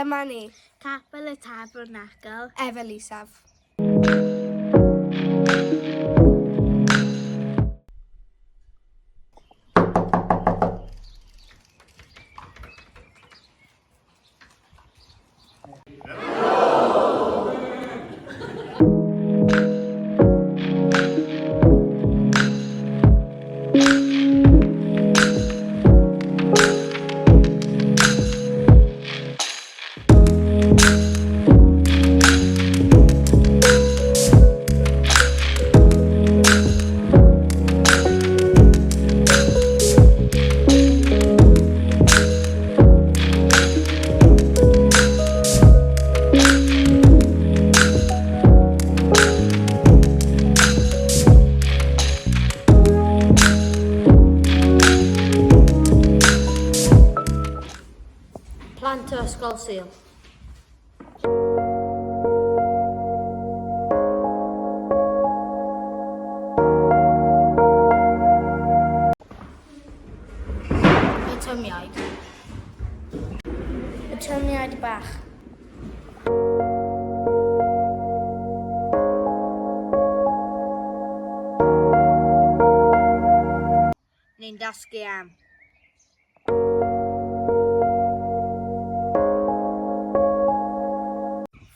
Dyma ni, Capel y Tabernacl, Efail Isaf. Plant o ysgol Sul. Y tymiaid. Y tymiaid bach. Ni'n dasgu am.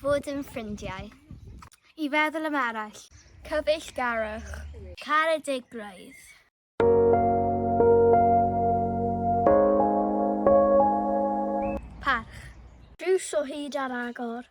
Fod yn ffrindiau. I feddwl am arall. Cyfeillgarwch. Caredigrwydd. Parch. Drws o hyd ar agor.